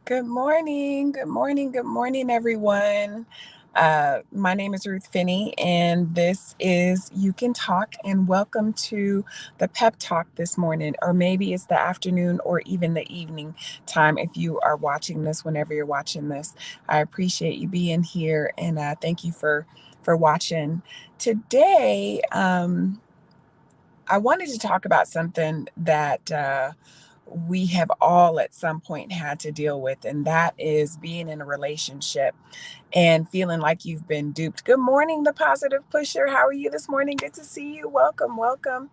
Good morning. Good morning. Good morning, everyone. My name is Ruth Finney, and this is You Can Talk. And welcome to the Pep Talk this morning, or maybe it's the afternoon or even the evening time if you are watching this. Whenever you're watching this, I appreciate you being here, and thank you for watching today. I wanted to talk about something that we have all at some point had to deal with, and that is being in a relationship and feeling like you've been duped. Good morning, the positive pusher. How are you this morning? Good to see you. Welcome, welcome.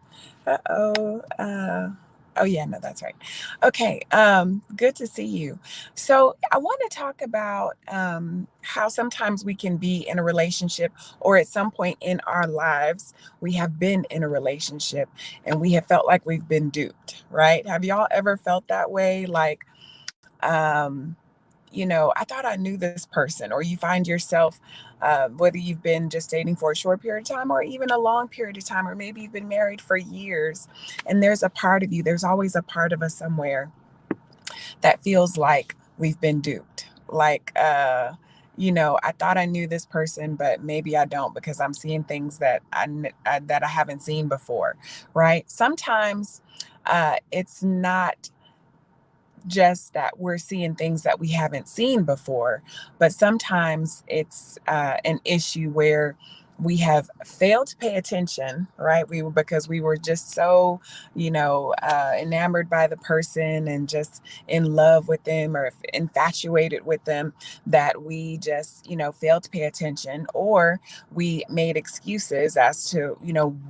Uh-oh. Oh yeah, no, that's right. Okay, good to see you. So I want to talk about how sometimes we can be in a relationship, or at some point in our lives, we have been in a relationship and we have felt like we've been duped, right? Have y'all ever felt that way? Like, um, I thought I knew this person, or you find yourself, whether you've been just dating for a short period of time or even a long period of time, or maybe you've been married for years, and there's a part of you, there's always a part of us somewhere that feels like we've been duped. Like, I thought I knew this person, but maybe I don't because I'm seeing things that that I haven't seen before, right? Sometimes it's not just that we're seeing things that we haven't seen before, but sometimes it's an issue where we have failed to pay attention, right? Because we were just so, enamored by the person and just in love with them, or infatuated with them, that we just, failed to pay attention, or we made excuses as to,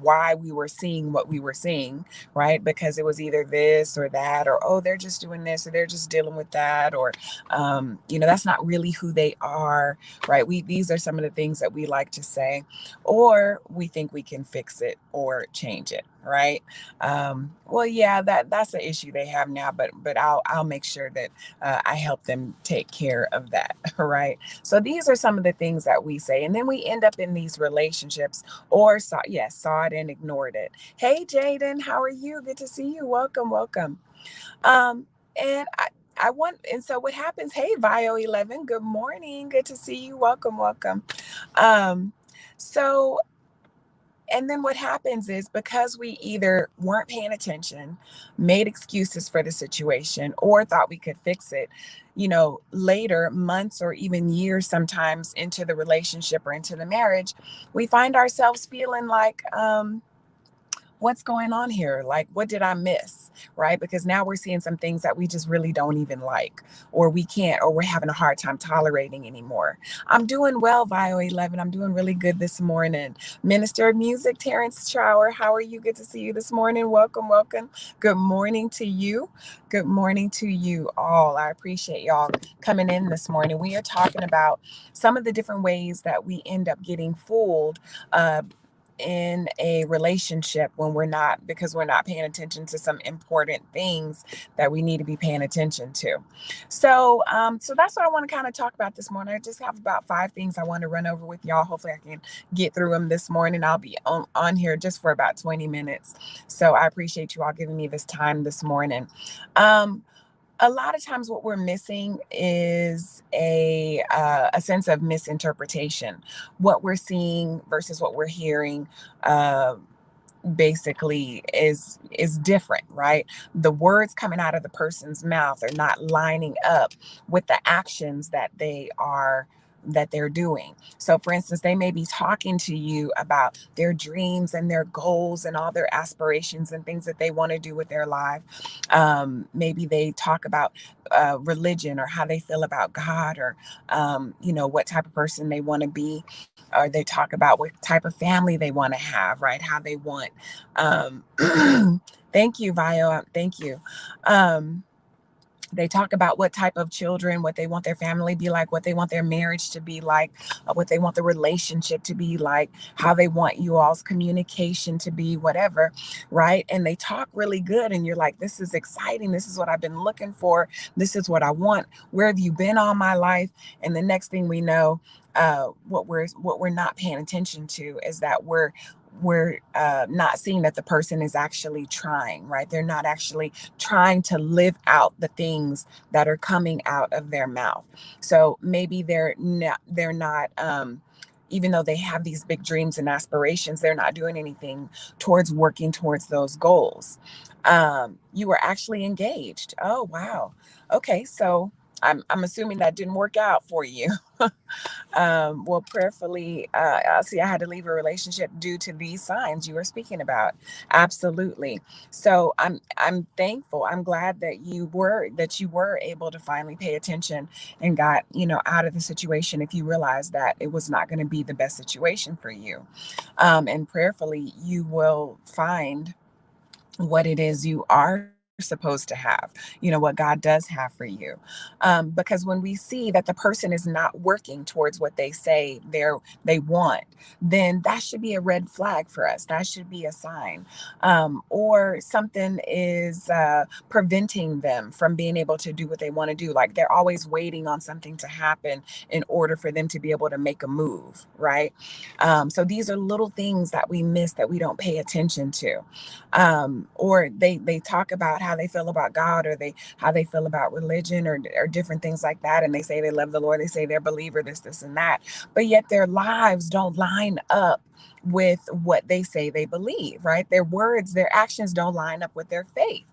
why we were seeing what we were seeing, right? Because it was either this or that, or, oh, they're just doing this, or they're just dealing with that, or, that's not really who they are, right? These are some of the things that we like to say, or we think we can fix it or change it, right? Well, yeah, that's the issue they have now, but I'll make sure that I help them take care of that, right? So these are some of the things that we say, and then we end up in these relationships, or saw it and ignored it. Hey, Jaden, how are you? Good to see you. Welcome, welcome. Um, and I want, and so what happens? Hey, Vio 11, good morning. Good to see you. Welcome, welcome. Um, so, and then what happens is, because we either weren't paying attention, made excuses for the situation, or thought we could fix it, later, months or even years sometimes into the relationship or into the marriage, we find ourselves feeling like, what's going on here? Like, what did I miss? Right? Because now we're seeing some things that we just really don't even like, or we can't, or we're having a hard time tolerating anymore. I'm doing well, Vio 11. I'm doing really good this morning. Minister of Music, Terrence Trower, how are you? Good to see you this morning. Welcome, welcome. Good morning to you. Good morning to you all. I appreciate y'all coming in this morning. We are talking about some of the different ways that we end up getting fooled in a relationship when because we're not paying attention to some important things that we need to be paying attention to. So that's what I want to kind of talk about this morning. I just have about 5 things I want to run over with y'all. Hopefully I can get through them this morning. I'll be on here just for about 20 minutes. So I appreciate you all giving me this time this morning. A lot of times what we're missing is a sense of misinterpretation. What we're seeing versus what we're hearing, uh, basically is different, right? The words coming out of the person's mouth are not lining up with the actions that they're doing. So for instance, they may be talking to you about their dreams and their goals and all their aspirations and things that they want to do with their life. Maybe they talk about religion, or how they feel about God, or what type of person they want to be, or they talk about what type of family they want to have, right? How they want. Um, thank you, Vio. Thank you. They talk about what type of children, what they want their family to be like, what they want their marriage to be like, what they want the relationship to be like, how they want you all's communication to be, whatever, right? And they talk really good, and you're like, this is exciting. This is what I've been looking for. This is what I want. Where have you been all my life? And the next thing we know, what we're not paying attention to is that we're not seeing that the person is actually trying, right? They're not actually trying to live out the things that are coming out of their mouth. So maybe they're not even though they have these big dreams and aspirations, they're not doing anything towards working towards those goals. You were actually engaged. Oh, wow. Okay, so I'm assuming that didn't work out for you. Well, prayerfully, I see I had to leave a relationship due to these signs you were speaking about. Absolutely. So I'm thankful. I'm glad that you were able to finally pay attention and got, out of the situation if you realized that it was not going to be the best situation for you. And prayerfully, you will find what it is you are supposed to have, what God does have for you. Because when we see that the person is not working towards what they say they want, then that should be a red flag for us. That should be a sign. Or something is preventing them from being able to do what they want to do. Like they're always waiting on something to happen in order for them to be able to make a move, right? So these are little things that we miss that we don't pay attention to. Or they talk about how they feel about God, or they how they feel about religion, or different things like that, and they say they love the Lord, they say they're a believer, this and that, but yet their lives don't line up with what they say they believe, right? Their words, their actions don't line up with their faith.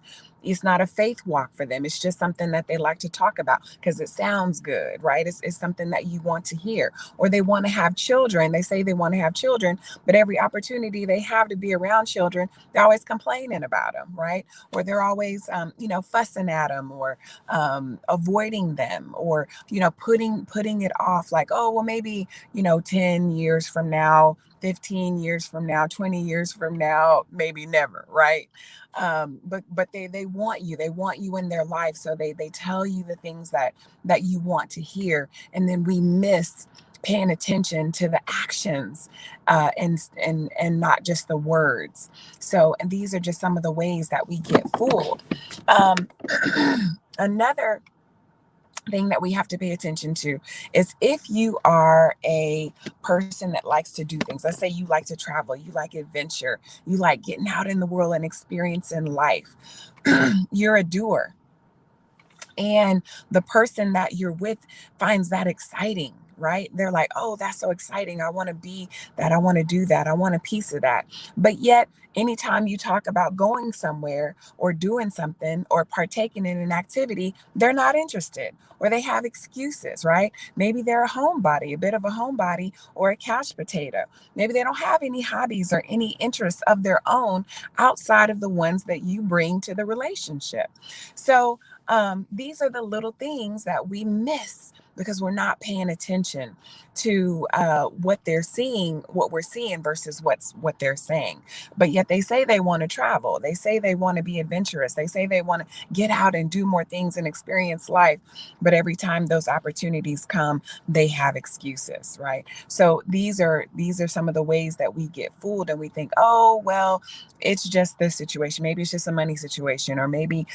It's not a faith walk for them. It's just something that they like to talk about because it sounds good, right? It's something that you want to hear. Or they want to have children. They say they want to have children, but every opportunity they have to be around children, they're always complaining about them, right? Or they're always, fussing at them, or avoiding them, or putting it off. Like, oh well, maybe 10 years from now, 15 years from now, 20 years from now, maybe never, right? But they want you in their life, so they tell you the things that you want to hear, and then we miss paying attention to the actions, and not just the words. So, and these are just some of the ways that we get fooled. Um, Another thing that we have to pay attention to is if you are a person that likes to do things. Let's say you like to travel, you like adventure, you like getting out in the world and experiencing life. You're a doer, and the person that you're with finds that exciting, right? They're like, oh, that's so exciting, I want to be that, I want to do that, I want a piece of that. But yet anytime you talk about going somewhere or doing something or partaking in an activity, they're not interested, or they have excuses, right? Maybe they're a homebody, a bit of a homebody, or a couch potato. Maybe they don't have any hobbies or any interests of their own outside of the ones that you bring to the relationship. So these are the little things that we miss because we're not paying attention to what they're seeing, what we're seeing versus what they're saying. But yet they say they want to travel. They say they want to be adventurous. They say they want to get out and do more things and experience life. But every time those opportunities come, they have excuses, right? So these are some of the ways that we get fooled, and we think, oh well, it's just this situation. Maybe it's just a money situation, or maybe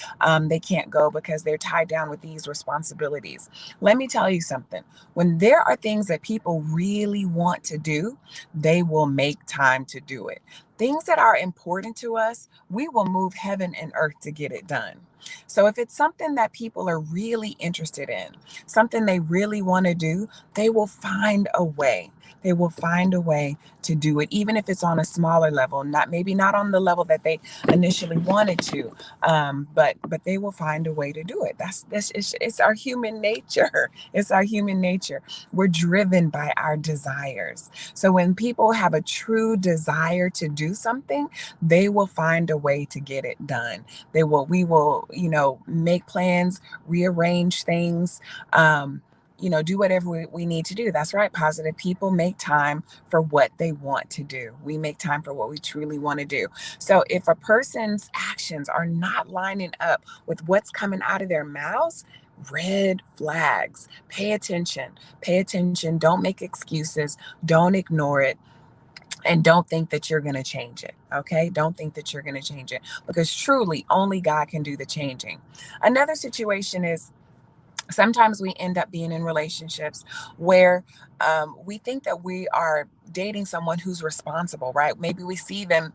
they can't go because they're tied down with these responsibilities. Let me tell you something. When there are things that people really want to do, they will make time to do it. Things that are important to us, we will move heaven and earth to get it done. So if it's something that people are really interested in, something they really want to do, they will find a way. They will find a way to do it, even if it's on a smaller level, not on the level that they initially wanted to, but they will find a way to do it. It's our human nature. It's our human nature. We're driven by our desires. So when people have a true desire to do something, they will find a way to get it done. We will, make plans, rearrange things, do whatever we need to do. That's right. Positive people make time for what they want to do. We make time for what we truly want to do. So if a person's actions are not lining up with what's coming out of their mouths, red flags. Pay attention. Pay attention. Don't make excuses. Don't ignore it. And don't think that you're going to change it. Okay. Don't think that you're going to change it, because truly only God can do the changing. Another situation is Sometimes we end up being in relationships where we think that we are dating someone who's responsible, right? Maybe we see them,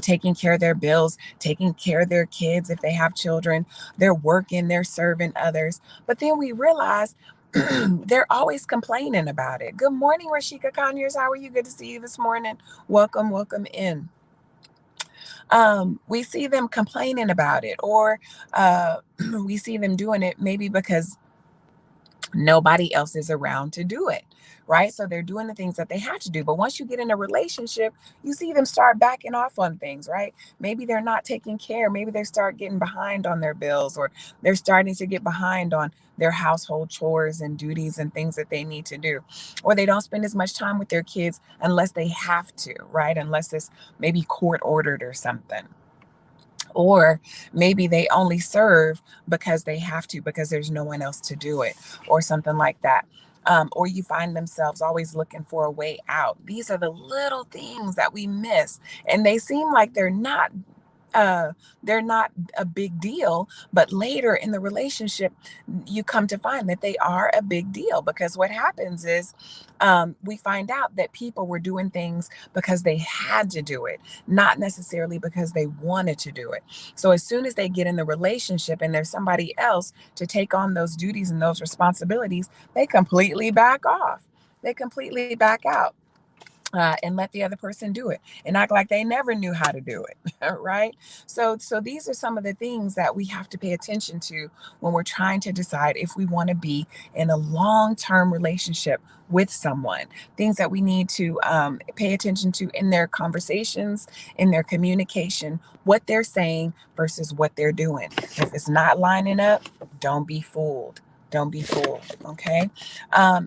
taking care of their bills, taking care of their kids if they have children, they're working, they're serving others. But then we realize they're always complaining about it. Good morning, Rashika Conyers. How are you? Good to see you this morning. Welcome, welcome in. We see them complaining about it, or we see them doing it maybe because nobody else is around to do it, right? So they're doing the things that they have to do. But once you get in a relationship, you see them start backing off on things, right? Maybe they're not taking care. Maybe they start getting behind on their bills, or they're starting to get behind on their household chores and duties and things that they need to do. Or they don't spend as much time with their kids unless they have to, right? Unless it's maybe court ordered or something. Or maybe they only serve because they have to, because there's no one else to do it, or something like that. Or you find themselves always looking for a way out. These are the little things that we miss, and they seem like uh, they're not a big deal, but later in the relationship, you come to find that they are a big deal, because what happens is we find out that people were doing things because they had to do it, not necessarily because they wanted to do it. So as soon as they get in the relationship and there's somebody else to take on those duties and those responsibilities, they completely back off. They completely back out, and let the other person do it and act like they never knew how to do it. Right? So these are some of the things that we have to pay attention to when we're trying to decide if we want to be in a long-term relationship with someone. Things that we need to pay attention to in their conversations, in their communication, what they're saying versus what they're doing. If it's not lining up, don't be fooled. Don't be fooled. Okay.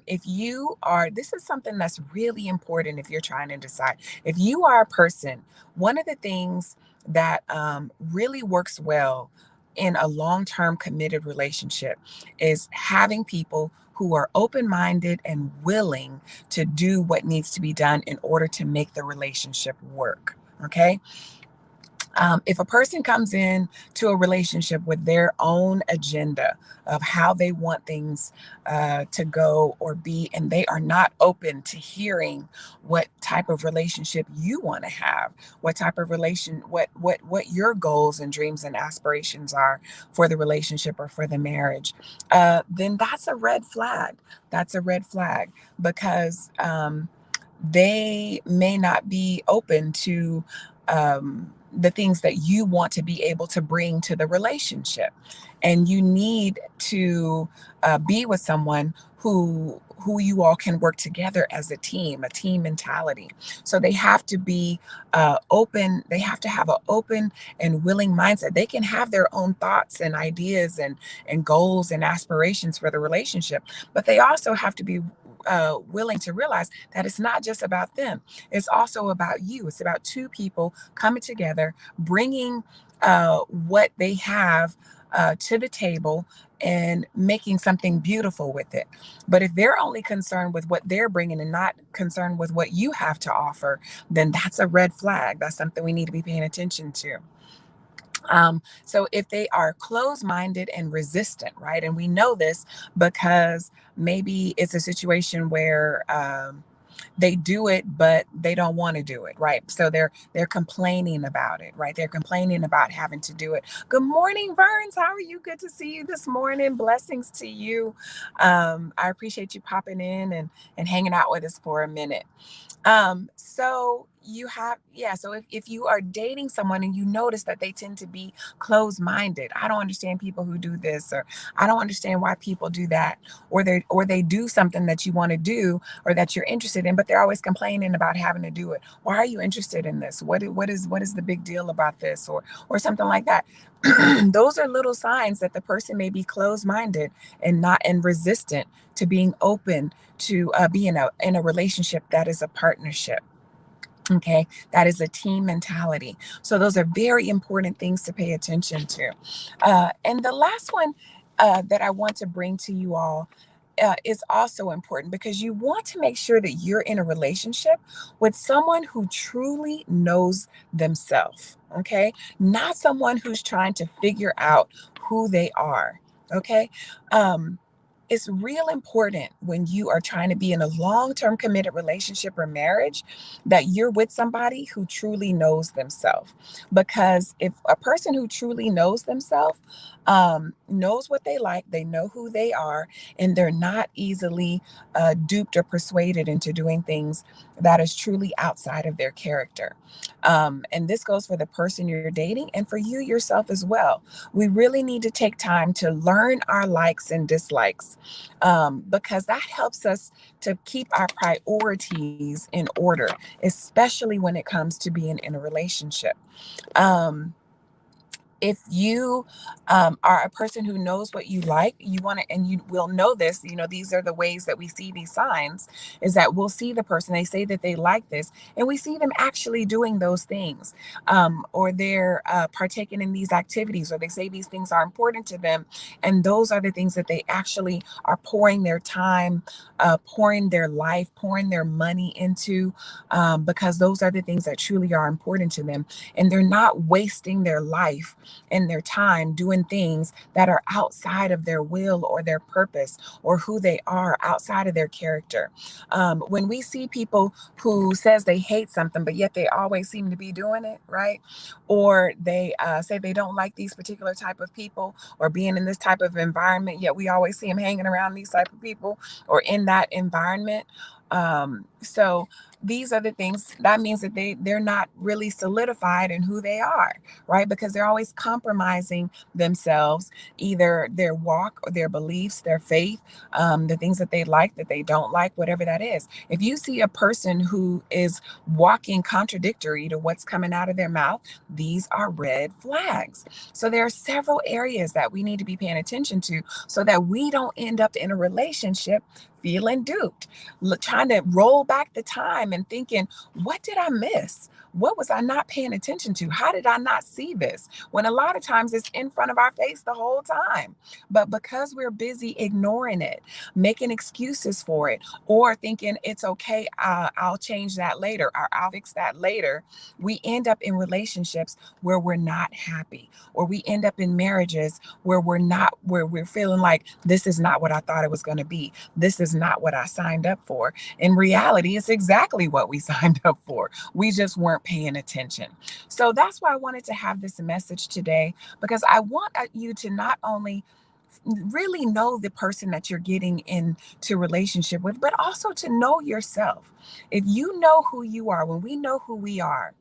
If you are, this is something that's really important if you're trying to decide. If you are a person, one of the things that really works well in a long term committed relationship is having people who are open minded and willing to do what needs to be done in order to make the relationship work. Okay. If a person comes in to a relationship with their own agenda of how they want things to go or be, and they are not open to hearing what type of relationship you want to have, what type of what your goals and dreams and aspirations are for the relationship or for the marriage, then that's a red flag. That's a red flag, because they may not be open to the things that you want to be able to bring to the relationship. And you need to be with someone who you all can work together as a team mentality. So they have to be open. They have to have an open and willing mindset. They can have their own thoughts and ideas and goals and aspirations for the relationship, but they also have to be willing to realize that it's not just about them. It's also about you. It's about two people coming together, bringing what they have to the table and making something beautiful with it. But if they're only concerned with what they're bringing and not concerned with what you have to offer, then that's a red flag. That's something we need to be paying attention to. So if they are closed minded and resistant, right? And we know this because maybe it's a situation where they do it but they don't want to do it, right? So they're complaining about it, right? They're complaining about having to do it. Good morning, Verns. How are you? Good to see you this morning. Blessings to you. I appreciate you popping in and hanging out with us for a minute. So you have, yeah, so if you are dating someone and you notice that they tend to be closed-minded, I don't understand people who do this, or I don't understand why people do that, or they do something that you want to do or that you're interested in, but they're always complaining about having to do it. Why are you interested in this? What is the big deal about this, or something like that? Those are little signs that the person may be closed-minded and not and resistant to being open to be in a relationship that is a partnership. Okay, that is a team mentality. So those are very important things to pay attention to. And the last one that I want to bring to you all is also important, because you want to make sure that you're in a relationship with someone who truly knows themselves. Okay, not someone who's trying to figure out who they are. Okay. Um, it's real important when you are trying to be in a long-term committed relationship or marriage that you're with somebody who truly knows themselves. Because if a person who truly knows themselves, knows what they like, they know who they are, and they're not easily duped or persuaded into doing things that is truly outside of their character. And this goes for the person you're dating and for you yourself as well. We really need to take time to learn our likes and dislikes, because that helps us to keep our priorities in order, especially when it comes to being in a relationship. Um, if you are a person who knows what you like, you want to, and you will know this, these are the ways that we see these signs, is that we'll see the person, they say that they like this, and we see them actually doing those things, or they're partaking in these activities, or they say these things are important to them. And those are the things that they actually are pouring their time, pouring their life, pouring their money into, because those are the things that truly are important to them. And they're not wasting their life and their time doing things that are outside of their will or their purpose or who they are, outside of their character. When we see people who says they hate something but yet they always seem to be doing it, right? Or they say they don't like these particular type of people or being in this type of environment, yet we always see them hanging around these type of people or in that environment. So these are the things that means that they're not really solidified in who they are, right? Because they're always compromising themselves, either their walk or their beliefs, their faith, the things that they like, that they don't like, whatever that is. If you see a person who is walking contradictory to what's coming out of their mouth, these are red flags. So there are several areas that we need to be paying attention to so that we don't end up in a relationship feeling duped, trying to roll back the time and thinking, what did I miss? What was I not paying attention to? How did I not see this? When a lot of times it's in front of our face the whole time. But because we're busy ignoring it, making excuses for it, or thinking it's okay, I'll change that later, or I'll fix that later, we end up in relationships where we're not happy, or we end up in marriages where we're feeling like this is not what I thought it was going to be. This is not what I signed up for. In reality, it's exactly what we signed up for. We just weren't paying attention. So that's why I wanted to have this message today, because I want you to not only really know the person that you're getting into relationship with, but also to know yourself. If you know who you are, when we know who we are,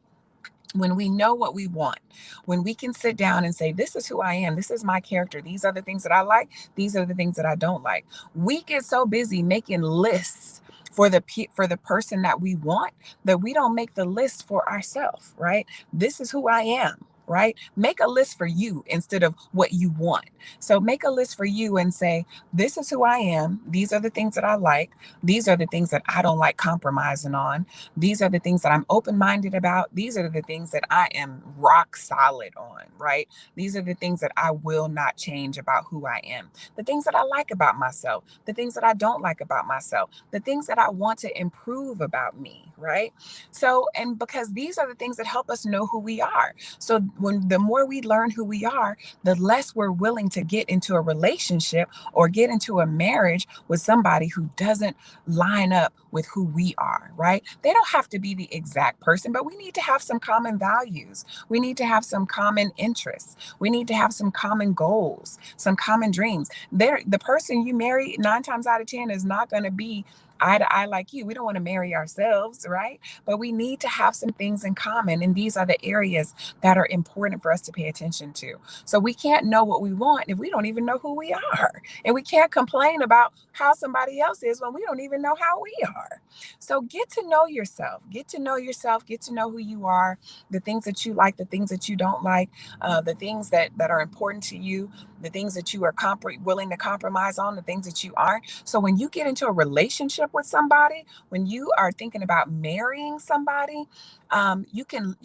when we know what we want, when we can sit down and say, this is who I am, this is my character, these are the things that I like, these are the things that I don't like. We get so busy making lists for for the person that we want that we don't make the list for ourselves, right? This is who I am. Right? Make a list for you instead of what you want. So make a list for you and say, this is who I am. These are the things that I like. These are the things that I don't like compromising on. These are the things that I'm open minded about. These are the things that I am rock solid on, right? These are the things that I will not change about who I am. The things that I like about myself, the things that I don't like about myself, the things that I want to improve about me, right? So, and because these are the things that help us know who we are. So, when the more we learn who we are, the less we're willing to get into a relationship or get into a marriage with somebody who doesn't line up with who we are, right? They don't have to be the exact person, but we need to have some common values. We need to have some common interests. We need to have some common goals, some common dreams. The person you marry 9 times out of 10 is not going to be eye to eye like you. We don't want to marry ourselves, right? But we need to have some things in common. And these are the areas that are important for us to pay attention to. So we can't know what we want if we don't even know who we are. And we can't complain about how somebody else is when we don't even know how we are. So get to know yourself, get to know yourself, get to know who you are, the things that you like, the things that you don't like, the things that are important to you, the things that you are willing to compromise on, the things that you aren't. So when you get into a relationship with somebody, when you are thinking about marrying somebody, you can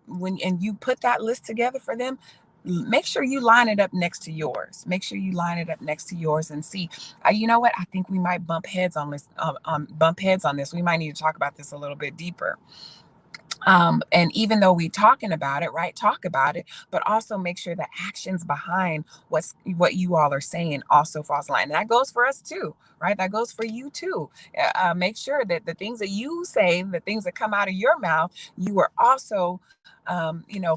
when and you put that list together for them, make sure you line it up next to yours. Make sure you line it up next to yours and see. You know what? I think we might bump heads on this. Bump heads on this. We might need to talk about this a little bit deeper. And even though we talking about it, right, talk about it, but also make sure the actions behind what you all are saying also falls in line. And that goes for us too, right? That goes for you too. Make sure that the things that you say, the things that come out of your mouth, you are also,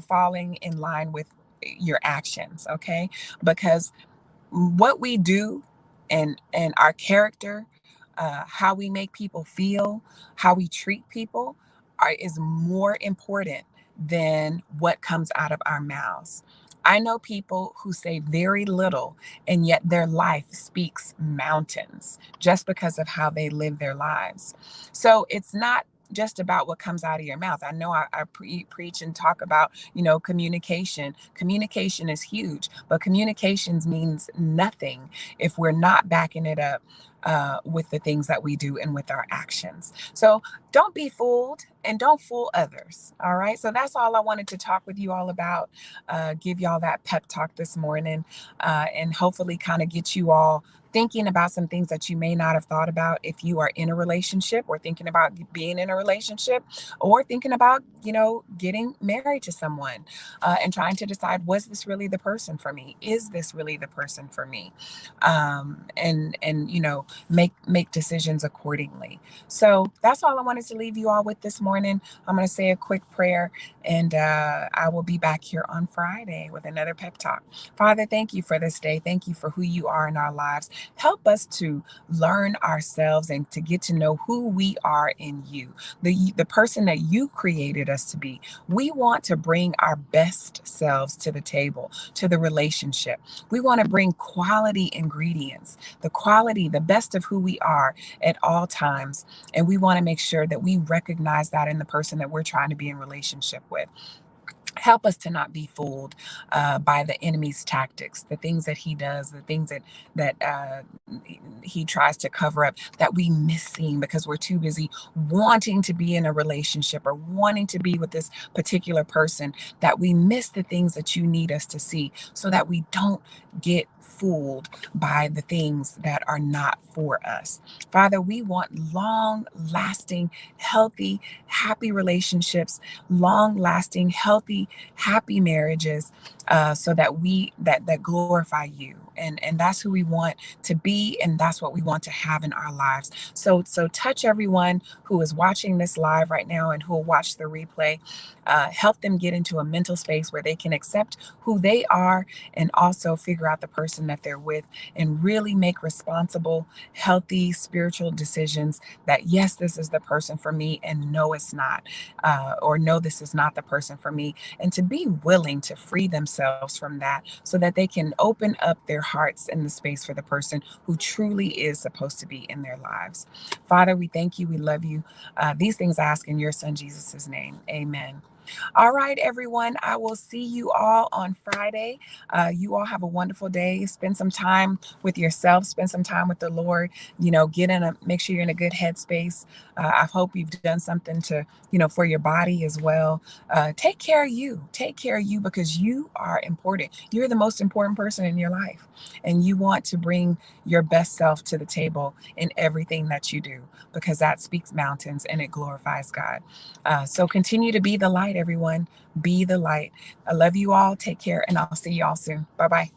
falling in line with your actions. Okay, because what we do and our character, how we make people feel, how we treat people is more important than what comes out of our mouths. I know people who say very little and yet their life speaks mountains just because of how they live their lives. So it's not just about what comes out of your mouth. I know I preach and talk about, communication. Communication is huge, but communications means nothing if we're not backing it up with the things that we do and with our actions. So don't be fooled and don't fool others. All right. So that's all I wanted to talk with you all about. Give y'all that pep talk this morning, and hopefully kind of get you all thinking about some things that you may not have thought about if you are in a relationship, or thinking about being in a relationship, or thinking about, getting married to someone, and trying to decide, was this really the person for me? Is this really the person for me? And make decisions accordingly. So that's all I wanted to leave you all with this morning. I'm going to say a quick prayer, and I will be back here on Friday with another pep talk. Father, thank you for this day. Thank you for who you are in our lives. Help us to learn ourselves and to get to know who we are in you, the person that you created us to be. We want to bring our best selves to the table, to the relationship. We want to bring quality ingredients, the best of who we are at all times. And we want to make sure that we recognize that in the person that we're trying to be in relationship with. Help us to not be fooled by the enemy's tactics, the things that he does, the things that he tries to cover up, that we miss seeing because we're too busy wanting to be in a relationship or wanting to be with this particular person, that we miss the things that you need us to see, so that we don't get fooled by the things that are not for us. Father, we want long lasting, healthy, happy relationships, long lasting, healthy, happy marriages, so that that glorify you. And that's who we want to be, and that's what we want to have in our lives. So touch everyone who is watching this live right now and who will watch the replay. Help them get into a mental space where they can accept who they are, and also figure out the person that they're with, and really make responsible, healthy, spiritual decisions that, yes, this is the person for me, and no, it's not, or no, this is not the person for me, and to be willing to free themselves from that so that they can open up their hearts in the space for the person who truly is supposed to be in their lives. Father, we thank you. We love you. These things I ask in your son, Jesus' name. Amen. All right, everyone. I will see you all on Friday. You all have a wonderful day. Spend some time with yourself. Spend some time with the Lord. Make sure you're in a good headspace. I hope you've done something to, for your body as well. Take care of you. Take care of you, because you are important. You're the most important person in your life, and you want to bring your best self to the table in everything that you do, because that speaks mountains and it glorifies God. So continue to be the light, everyone. Be the light. I love you all. Take care, and I'll see you all soon. Bye bye.